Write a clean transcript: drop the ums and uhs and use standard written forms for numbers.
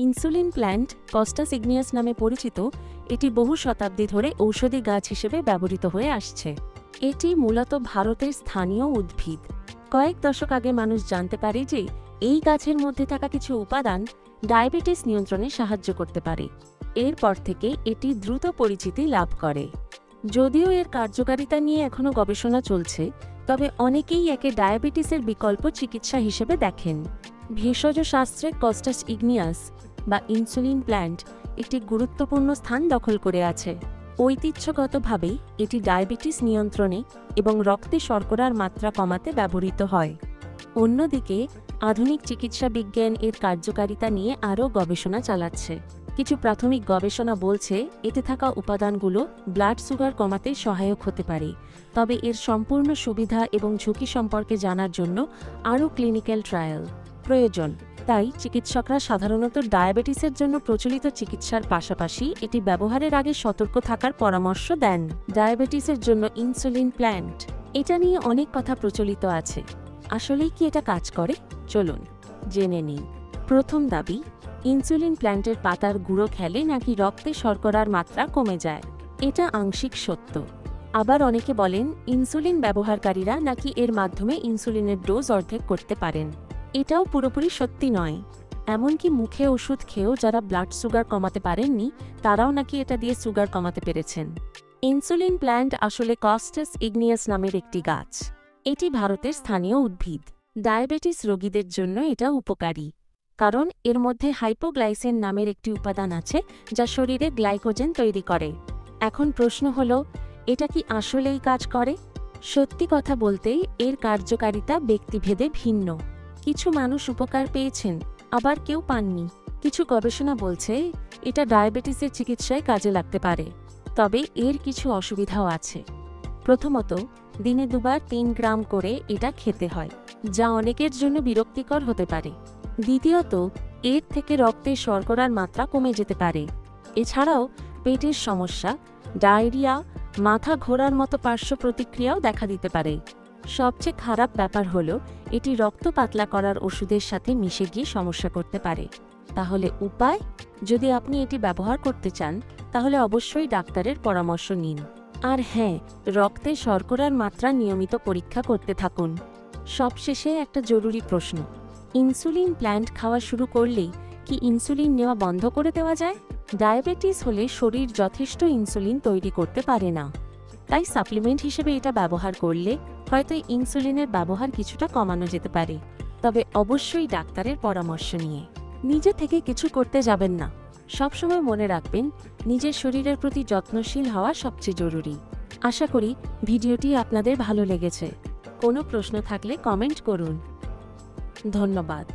Insulin plant Costus igneous নামে পরিচিত, এটি বহু শতাব্দী ধরে ঔষধি গাছ হিসেবে ব্যবহৃত হয়ে আসছে। এটি মূলত ভারতের স্থানীয় উদ্ভিদ। কয়েক দশক আগে মানুষ জানতে পারে যে এই গাছের মধ্যে থাকা কিছু উপাদান ডায়াবেটিস নিয়ন্ত্রণে সাহায্য করতে পারে। এরপর থেকে এটি দ্রুত পরিচিতি লাভ করে। যদিও এর কার্যকারিতা নিয়ে এখনও গবেষণা চলছে, তবে অনেকেই একে ডায়াবেটিসের বিকল্প চিকিৎসা হিসেবে দেখেন। ভেষজ শাস্ত্রে কস্টাস ইগনিয়াস বা ইনসুলিন প্ল্যান্ট একটি গুরুত্বপূর্ণ স্থান দখল করে আছে। ঐতিহ্যগতভাবে এটি ডায়াবেটিস নিয়ন্ত্রণে এবং রক্তে শর্করার মাত্রা কমাতে ব্যবহৃত হয়। অন্যদিকে আধুনিক চিকিৎসা বিজ্ঞান এর কার্যকারিতা নিয়ে আরও গবেষণা চালাচ্ছে। কিছু প্রাথমিক গবেষণা বলছে এতে থাকা উপাদানগুলো ব্লাড সুগার কমাতে সহায়ক হতে পারে, তবে এর সম্পূর্ণ সুবিধা এবং ঝুঁকি সম্পর্কে জানার জন্য আরও ক্লিনিক্যাল ট্রায়াল প্রয়োজন। তাই চিকিৎসকরা সাধারণত ডায়াবেটিসের জন্য প্রচলিত চিকিৎসার পাশাপাশি এটি ব্যবহারের আগে সতর্ক থাকার পরামর্শ দেন। ডায়াবেটিসের জন্য ইনসুলিন প্ল্যান্ট, এটা নিয়ে অনেক কথা প্রচলিত আছে। আসলেই কি এটা কাজ করে? চলুন জেনে নিই। প্রথম দাবি, ইনসুলিন প্ল্যান্টের পাতার গুঁড়ো খেলে নাকি রক্তে শর্করার মাত্রা কমে যায়। এটা আংশিক সত্য। আবার অনেকে বলেন ইনসুলিন ব্যবহারকারীরা নাকি এর মাধ্যমে ইনসুলিনের ডোজ অর্ধেক করতে পারেন। এটাও পুরোপুরি সত্যি নয়। এমনকি মুখে ওষুধ খেয়েও যারা ব্লাড সুগার কমাতে পারেননি, তারাও নাকি এটা দিয়ে সুগার কমাতে পেরেছেন। ইনসুলিন প্ল্যান্ট আসলে কস্টাস ইগনিয়াস নামের একটি গাছ। এটি ভারতের স্থানীয় উদ্ভিদ। ডায়াবেটিস রোগীদের জন্য এটা উপকারী, কারণ এর মধ্যে হাইপোগ্লাইসেন নামের একটি উপাদান আছে যা শরীরে গ্লাইকোজেন তৈরি করে। এখন প্রশ্ন হলো, এটা কি আসলেই কাজ করে? সত্যি কথা বলতে এর কার্যকারিতা ব্যক্তিভেদে ভিন্ন। কিছু মানুষ উপকার পেয়েছেন, আবার কেউ পাননি। কিছু গবেষণা বলছে এটা ডায়াবেটিসের চিকিৎসায় কাজে লাগতে পারে, তবে এর কিছু অসুবিধাও আছে। প্রথমত, দিনে 2-3 গ্রাম করে এটা খেতে হয়, যা অনেকের জন্য বিরক্তিকর হতে পারে। দ্বিতীয়ত, এর থেকে রক্তে শর্করার মাত্রা কমে যেতে পারে। এছাড়াও পেটের সমস্যা, ডায়রিয়া, মাথা ঘোরার মতো পার্শ্ব প্রতিক্রিয়াও দেখা দিতে পারে। সবচেয়ে খারাপ ব্যাপার হলো এটি রক্ত পাতলা করার ওষুধের সাথে মিশে গিয়ে সমস্যা করতে পারে। তাহলে উপায়? যদি আপনি এটি ব্যবহার করতে চান, তাহলে অবশ্যই ডাক্তারের পরামর্শ নিন। আর হ্যাঁ, রক্তে শর্করার মাত্রা নিয়মিত পরীক্ষা করতে থাকুন। সবশেষে একটা জরুরি প্রশ্ন, ইনসুলিন প্ল্যান্ট খাওয়া শুরু করলেই কি ইনসুলিন নেওয়া বন্ধ করে দেওয়া যায়? ডায়াবেটিস হলে শরীর যথেষ্ট ইনসুলিন তৈরি করতে পারে না, তাই সাপ্লিমেন্ট হিসেবে এটা ব্যবহার করলে হয়তো ইনসুলিনের ব্যবহার কিছুটা কমানো যেতে পারে, তবে অবশ্যই ডাক্তারের পরামর্শ নিয়ে। নিজে থেকে কিছু করতে যাবেন না। সবসময় মনে রাখবেন, নিজের শরীরের প্রতি যত্নশীল হওয়া সবচেয়ে জরুরি। আশা করি ভিডিওটি আপনাদের ভালো লেগেছে। কোনো প্রশ্ন থাকলে কমেন্ট করুন। ধন্যবাদ।